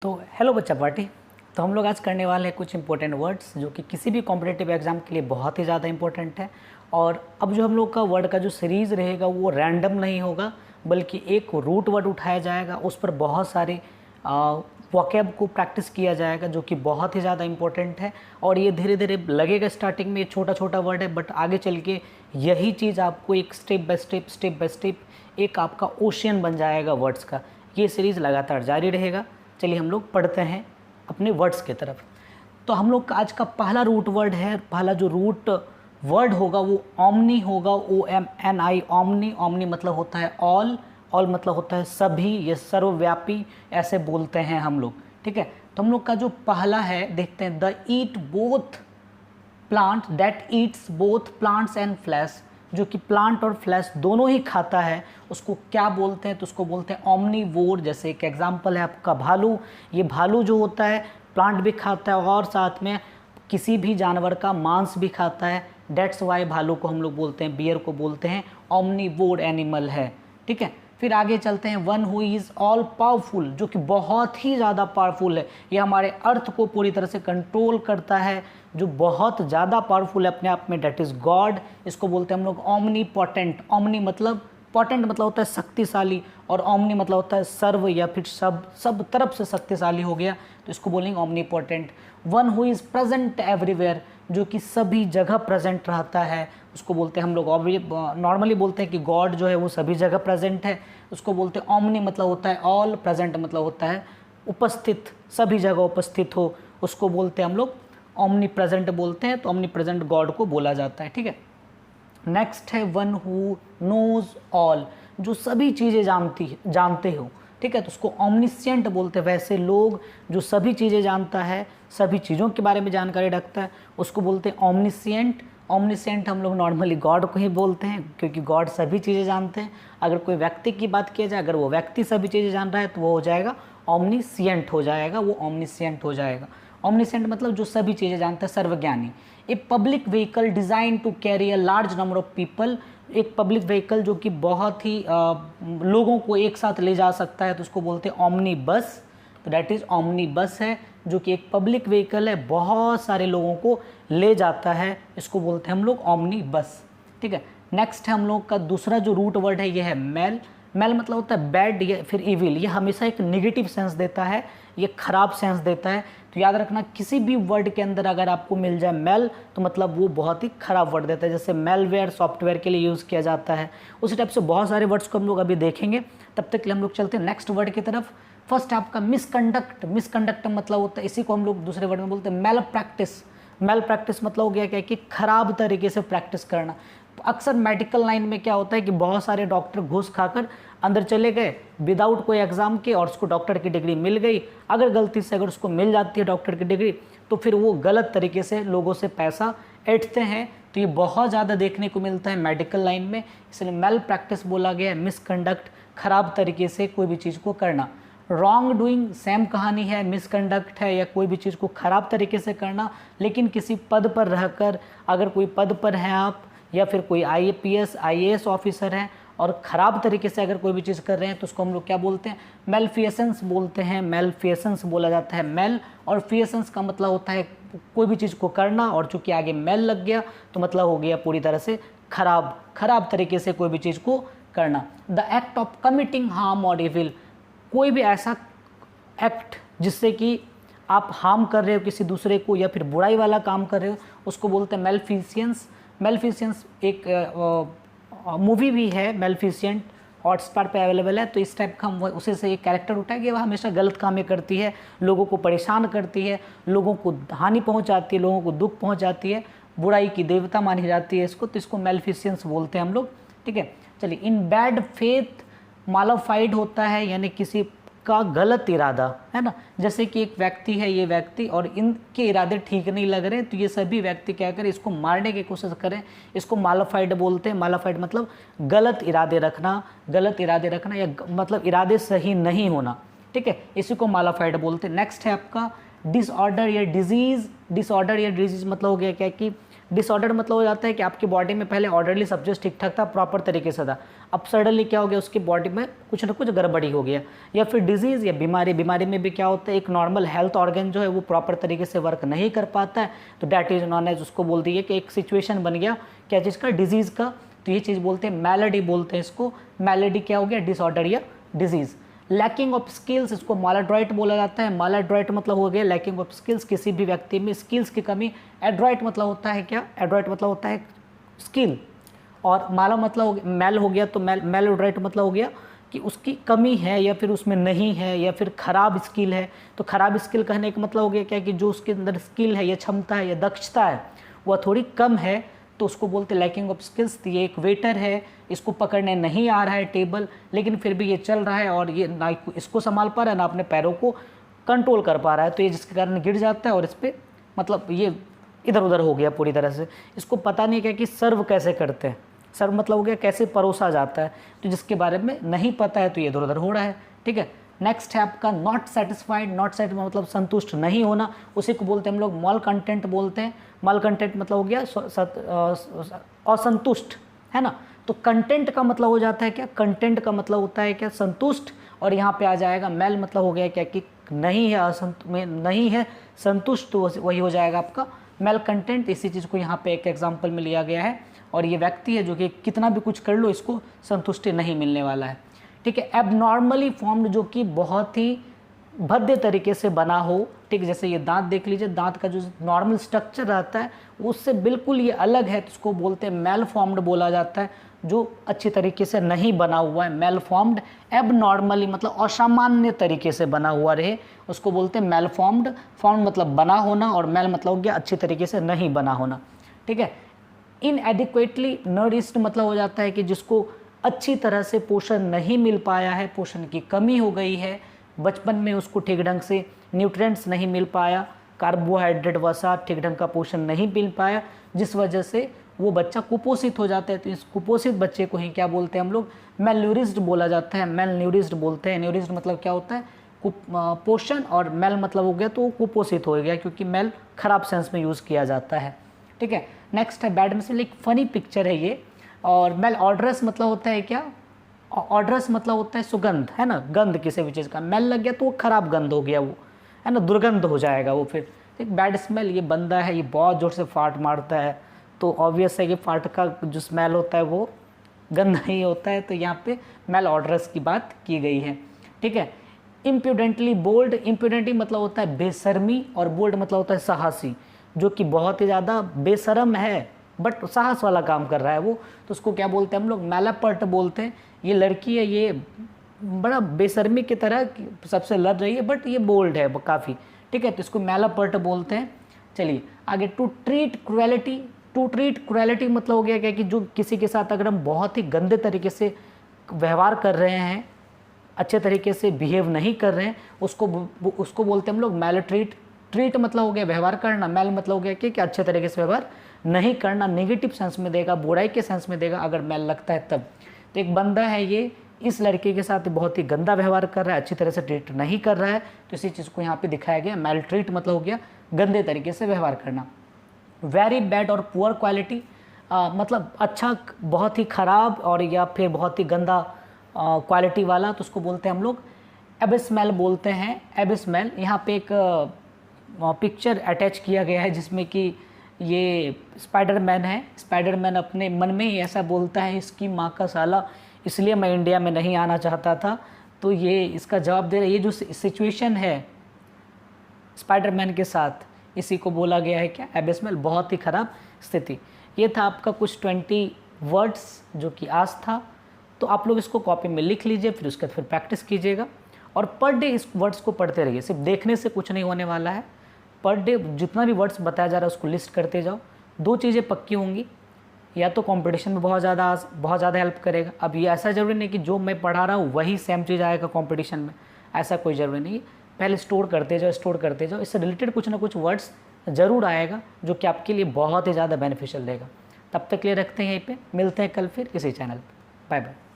तो हेलो बच्चा पार्टी। तो हम लोग आज करने वाले हैं कुछ इंपॉर्टेंट वर्ड्स जो कि किसी भी कॉम्पिटिटिव एग्जाम के लिए बहुत ही ज़्यादा इंपॉर्टेंट है। और अब जो हम लोग का वर्ड का जो सीरीज़ रहेगा वो रैंडम नहीं होगा, बल्कि एक रूट वर्ड उठाया जाएगा, उस पर बहुत सारे वोकैब को प्रैक्टिस किया जाएगा जो कि बहुत ही ज़्यादा इंपॉर्टेंट है। और ये धीरे धीरे लगेगा स्टार्टिंग में ये छोटा छोटा वर्ड है, बट आगे चल के यही चीज़ आपको एक स्टेप बाय स्टेप एक आपका ओशियन बन जाएगा वर्ड्स का। ये सीरीज़ लगातार जारी रहेगा। चलिए हम लोग पढ़ते हैं अपने वर्ड्स की तरफ। तो हम लोग का आज का पहला रूट वर्ड है, पहला जो रूट वर्ड होगा वो ओमनी होगा, OMNI, ओमनी। ओमनी मतलब होता है ऑल, ऑल मतलब होता है सभी, ये सर्वव्यापी ऐसे बोलते हैं हम लोग, ठीक है। तो हम लोग का जो पहला है देखते हैं, the eat both plant that eats both plants and flash, जो कि प्लांट और फ्लैश दोनों ही खाता है, उसको क्या बोलते हैं? तो उसको बोलते हैं ओमनीवोर। जैसे एक एग्जांपल है आपका भालू। ये भालू जो होता है प्लांट भी खाता है और साथ में किसी भी जानवर का मांस भी खाता है। डेट्स वाई भालू को हम लोग बोलते हैं, बियर को बोलते हैं ओमनीवोर एनिमल है, ठीक है। फिर आगे चलते हैं, one who is all powerful, जो कि बहुत ही ज़्यादा पावरफुल है, ये हमारे अर्थ को पूरी तरह से कंट्रोल करता है, जो बहुत ज़्यादा पावरफुल है अपने आप में, डेट इज़ गॉड। इसको बोलते हैं हम लोग ओमनीपोटेंट। ओमनी मतलब पोटेंट मतलब होता है शक्तिशाली, और ओमनी मतलब होता है सर्व या फिर सब तरफ से शक्तिशाली हो गया, तो इसको बोलेंगे omnipotent. One who is present everywhere, जो कि सभी जगह प्रेजेंट रहता है, उसको बोलते हैं हम लोग नॉर्मली बोलते हैं कि गॉड जो है वो सभी जगह प्रेजेंट है, उसको बोलते हैं ओमनी मतलब होता है ऑल, प्रेजेंट मतलब होता है उपस्थित, सभी जगह उपस्थित हो, उसको बोलते हैं हम लोग ओमनी प्रेजेंट बोलते हैं। तो ओमनी प्रेजेंट गॉड को बोला जाता है, ठीक है। नेक्स्ट है वन हु नोज ऑल, जो सभी चीज़ें जानते हो, ठीक है, तो उसको ओमनिशिएंट बोलते हैं। वैसे लोग जो सभी चीज़ें जानता है, सभी चीज़ों के बारे में जानकारी रखता है, उसको बोलते हैं ओमनिशिएंट। ओमनिशिएंट हम लोग नॉर्मली गॉड को ही बोलते हैं, क्योंकि गॉड सभी चीज़ें जानते हैं। अगर कोई व्यक्ति की बात किया जाए, अगर वो व्यक्ति सभी चीज़ें जान रहा है तो वो हो जाएगा ओमनिशिएंट हो जाएगा, वो ओमनिशिएंट हो जाएगा। ओमनिशिएंट मतलब जो सभी चीज़ें जानता है, सर्वज्ञानी। A public vehicle design to carry a large number of people, एक पब्लिक व्हीकल जो कि बहुत ही लोगों को एक साथ ले जा सकता है, तो उसको बोलते हैं ओमनी बस। तो डैट इज़ ओमनी बस है, जो कि एक पब्लिक व्हीकल है, बहुत सारे लोगों को ले जाता है, इसको बोलते हैं हम लोग ओमनी बस, ठीक है। नेक्स्ट है हम लोग का दूसरा जो रूट वर्ड है, ये है मेल। मेल मतलब होता है बैड या फिर इविल, ये हमेशा एक नेगेटिव सेंस देता है, ये खराब सेंस देता है। तो याद रखना, किसी भी वर्ड के अंदर अगर आपको मिल जाए मेल, तो मतलब वो बहुत ही खराब वर्ड देता है। जैसे मेलवेयर सॉफ्टवेयर के लिए यूज़ किया जाता है, उसी टाइप से बहुत सारे वर्ड्स को हम लोग अभी देखेंगे। तब तक के लिए हम लोग चलते हैं नेक्स्ट वर्ड की तरफ। फर्स्ट आपका मिसकंडक्ट। मिसकंडक्ट मतलब होता है, इसी को हम लोग दूसरे वर्ड में बोलते हैं मेल प्रैक्टिस। मेल प्रैक्टिस मतलब हो गया क्या कि खराब तरीके से प्रैक्टिस करना। अक्सर मेडिकल लाइन में क्या होता है कि बहुत सारे डॉक्टर घूस खाकर अंदर चले गए विदाउट कोई एग्ज़ाम के, और उसको डॉक्टर की डिग्री मिल गई। अगर गलती से अगर उसको मिल जाती है डॉक्टर की डिग्री, तो फिर वो गलत तरीके से लोगों से पैसा ऐंठते हैं। तो ये बहुत ज़्यादा देखने को मिलता है मेडिकल लाइन में, इसलिए मेल प्रैक्टिस बोला गया है। मिसकंडक्ट, खराब तरीके से कोई भी चीज़ को करना। रॉन्ग डूइंग सेम कहानी है, मिसकंडक्ट है या कोई भी चीज़ को खराब तरीके से करना, लेकिन किसी पद पर रहकर, अगर कोई पद पर हैं आप या फिर कोई IPS IAS ऑफिसर हैं और ख़राब तरीके से अगर कोई भी चीज़ कर रहे हैं, तो उसको हम लोग क्या बोलते हैं? मेलफिएसेंस बोलते हैं। मेलफिएसेंस बोला जाता है। मेल और फिएसेंस का मतलब होता है कोई भी चीज़ को करना, और चूँकि आगे मेल लग गया तो मतलब हो गया पूरी तरह से खराब तरीके से कोई भी चीज़ को करना। The act of committing harm और इविल, कोई भी ऐसा एक्ट जिससे कि आप हार्म कर रहे हो किसी दूसरे को या फिर बुराई वाला काम कर रहे हो, उसको बोलते हैं मेलफिशियंस। मेलफिशियंस एक मूवी भी है, मेलफिशियंट, हॉटस्टार पे अवेलेबल है। तो इस टाइप का उसे से एक कैरेक्टर उठा है कि वह हमेशा गलत कामें करती है, लोगों को परेशान करती है, लोगों को हानि पहुंचाती है, लोगों को दुख पहुंचाती है, बुराई की देवता मानी जाती है इसको, तो इसको मेलफिशियंस बोलते हैं हम लोग, ठीक है। चलिए, इन बैड फेथ मॉडिफाइड होता है, यानी किसी का गलत इरादा है ना। जैसे कि एक व्यक्ति है, ये व्यक्ति और इनके इरादे ठीक नहीं लग रहे, तो ये सभी व्यक्ति क्या करें, इसको मारने की कोशिश करें, इसको मॉडिफाइड बोलते हैं। मॉडिफाइड मतलब गलत इरादे रखना या मतलब इरादे सही नहीं होना, ठीक है, इसी को मॉडिफाइड बोलते हैं। नेक्स्ट है आपका डिसऑर्डर या डिजीज़। डिसऑर्डर या डिजीज़ मतलब हो गया क्या कि डिसऑर्डर मतलब हो जाता है कि आपकी बॉडी में पहले ऑर्डरली सब चीज़ ठीक ठाक था, प्रॉपर तरीके से था, अब सडनली क्या हो गया, उसकी बॉडी में कुछ ना कुछ गड़बड़ी हो गया। या फिर डिजीज़ या बीमारी, बीमारी में भी क्या होता है, एक नॉर्मल हेल्थ ऑर्गन जो है वो प्रॉपर तरीके से वर्क नहीं कर पाता है, तो डैट इज नॉन एज, उसको बोल दिए कि एक सिचुएशन बन गया क्या चीज़ का, डिजीज़ का। तो ये चीज़ बोलते हैं मैलेडी, बोलते हैं इसको। मैलेडी क्या हो गया, डिसऑर्डर या डिजीज़। लैकिंग ऑफ स्किल्स, इसको मालाड्रॉइट बोला जाता है। मालाड्रॉइट मतलब हो गया लैकिंग ऑफ स्किल्स, किसी भी व्यक्ति में स्किल्स की कमी। एड्रॉइट मतलब होता है क्या, एड्रॉइट मतलब होता है स्किल, और माला मतलब मैल हो गया, तो मैलड्रॉइट मतलब हो गया कि उसकी कमी है या फिर उसमें नहीं है या फिर खराब स्किल है। तो खराब स्किल कहने का मतलब हो गया क्या कि जो उसके अंदर स्किल है या क्षमता है या दक्षता है वह थोड़ी कम है, तो उसको बोलते हैं लैकिंग ऑफ स्किल्स। ये एक वेटर है, इसको पकड़ने नहीं आ रहा है टेबल, लेकिन फिर भी ये चल रहा है और ये ना इसको संभाल पा रहा है ना अपने पैरों को कंट्रोल कर पा रहा है, तो ये जिसके कारण गिर जाता है और इस पर मतलब ये इधर उधर हो गया पूरी तरह से। इसको पता नहीं क्या कि सर्व कैसे करते हैं, सर्व मतलब हो गया कैसे परोसा जाता है, तो जिसके बारे में नहीं पता है तो ये इधर उधर हो रहा है। ठीक है, नेक्स्ट है आपका नॉट सेटिस्फाइड। नॉट सेटिस्फाइड मतलब संतुष्ट नहीं होना, उसी को बोलते हैं हम लोग मॉल कंटेंट बोलते हैं। मॉल कंटेंट मतलब हो गया असंतुष्ट, है ना। तो कंटेंट का मतलब हो जाता है क्या, कंटेंट का मतलब होता है क्या, संतुष्ट, और यहाँ पे आ जाएगा मेल मतलब हो गया क्या कि नहीं है, नहीं है संतुष्ट, तो वही हो जाएगा आपका मेल कंटेंट। इसी चीज़ को यहाँ पे एक एग्जाम्पल में लिया गया है, और ये व्यक्ति है जो कि कितना भी कुछ कर लो इसको संतुष्टि नहीं मिलने वाला है। ठीक है, एबनॉर्मली फॉर्म्ड जो कि बहुत ही भद्दे तरीके से बना हो। ठीक, जैसे ये दांत देख लीजिए, दांत का जो नॉर्मल स्ट्रक्चर रहता है उससे बिल्कुल ये अलग है, तो उसको बोलते हैं मेल फॉर्म्ड बोला जाता है, जो अच्छी तरीके से नहीं बना हुआ है, मेल फॉर्म्ड। एबनॉर्मली मतलब असामान्य तरीके से बना हुआ रहे, उसको बोलते हैं मेल फॉर्म्ड। फॉर्म मतलब बना होना, और मेल मतलब हो गया अच्छी तरीके से नहीं बना होना। ठीक है, इनएडिक्वेटली नरिश्ड मतलब हो जाता है कि जिसको अच्छी तरह से पोषण नहीं मिल पाया है, पोषण की कमी हो गई है, बचपन में उसको ठीक ढंग से न्यूट्रिएंट्स नहीं मिल पाया, कार्बोहाइड्रेट वसा ठीक ढंग का पोषण नहीं मिल पाया, जिस वजह से वो बच्चा कुपोषित हो जाता है। तो इस कुपोषित बच्चे को ही क्या बोलते हैं हम लोग, मेलन्यूरिश्ड बोला जाता है, मेलन्यूरिश्ड बोलते हैं। न्यूरिश्ड मतलब क्या होता है, पोषण, और मेल मतलब हो गया तो कुपोषित हो गया, क्योंकि मेल खराब सेंस में यूज़ किया जाता है। ठीक है, नेक्स्ट है बैड मिसल, एक फनी पिक्चर है ये। और मेल ऑर्डरस मतलब होता है क्या, ऑर्डरस मतलब होता है सुगंध, है ना, गंध किसी भी चीज़ का। मेल लग गया तो वो खराब गंध हो गया, वो है ना, दुर्गंध हो जाएगा वो फिर। एक बैड स्मेल, ये बंदा है, ये बहुत ज़ोर से फाट मारता है, तो ऑब्वियस है कि फाट का जो स्मेल होता है वो गंदा ही होता है, तो यहाँ पे मेल ऑर्डरस की बात की गई है। ठीक है, इम्प्यूडेंटली बोल्ड, इम्प्यूडेंटली मतलब होता है बेशर्मी, और बोल्ड मतलब होता है साहसी, जो कि बहुत ही ज़्यादा बेशरम है बट साहस वाला काम कर रहा है वो, तो उसको क्या बोलते हैं हम लोग, मैलापर्ट बोलते हैं। ये लड़की है, ये बड़ा बेशर्मी की तरह सबसे लड़ रही है, बट ये बोल्ड है काफ़ी। ठीक है, तो इसको मैलापर्ट बोलते हैं। चलिए आगे, to treat cruelty. To treat cruelty मतलब हो गया क्या कि जो किसी के साथ अगर हम बहुत ही गंदे तरीके से व्यवहार कर रहे हैं, अच्छे तरीके से बिहेव नहीं कर रहे हैं, उसको बोलते हैं हम लोग मैलट्रीट। ट्रीट मतलब हो गया व्यवहार करना, मैल मतलब हो गया कि अच्छे तरीके से व्यवहार नहीं करना, नेगेटिव सेंस में देगा, बुराई के सेंस में देगा अगर मैल लगता है तब। तो एक बंदा है, ये इस लड़के के साथ बहुत ही गंदा व्यवहार कर रहा है, अच्छी तरह से ट्रीट नहीं कर रहा है, तो इसी चीज़ को यहाँ पे दिखाया गया, मैल ट्रीट मतलब हो गया गंदे तरीके से व्यवहार करना। वेरी बैड और पुअर क्वालिटी मतलब अच्छा, बहुत ही ख़राब, और या फिर बहुत ही गंदा क्वालिटी वाला, तो उसको बोलते हैं हम लोग एबिसमेल बोलते हैं। एबिसमेल, यहाँ पे एक पिक्चर अटैच किया गया है जिसमें कि ये स्पाइडरमैन है। स्पाइडरमैन अपने मन में ही ऐसा बोलता है, इसकी माँ का साला, इसलिए मैं इंडिया में नहीं आना चाहता था। तो ये इसका जवाब दे रहा है, ये जो सिचुएशन है स्पाइडरमैन के साथ, इसी को बोला गया है क्या, एबिसमेल, बहुत ही ख़राब स्थिति। ये था आपका कुछ 20 वर्ड्स जो कि आज था, तो आप लोग इसको कॉपी में लिख लीजिए, फिर उसके बाद फिर प्रैक्टिस कीजिएगा, और पर डे इस वर्ड्स को पढ़ते रहिए। सिर्फ देखने से कुछ नहीं होने वाला है, पर डे जितना भी वर्ड्स बताया जा रहा है उसको लिस्ट करते जाओ। दो चीज़ें पक्की होंगी, या तो कंपटीशन में बहुत ज़्यादा हेल्प करेगा। अब ये ऐसा ज़रूरी नहीं कि जो मैं पढ़ा रहा हूँ वही सेम चीज़ आएगा कंपटीशन में, ऐसा कोई ज़रूरी नहीं। पहले स्टोर करते जाओ, इससे रिलेटेड कुछ ना कुछ वर्ड्स ज़रूर आएगा जो कि आपके लिए बहुत ही ज़्यादा बेनिफिशियल रहेगा। तब तक के लिए रखते हैं यहीं पे, मिलते हैं कल फिर किसी चैनल पे। Bye bye.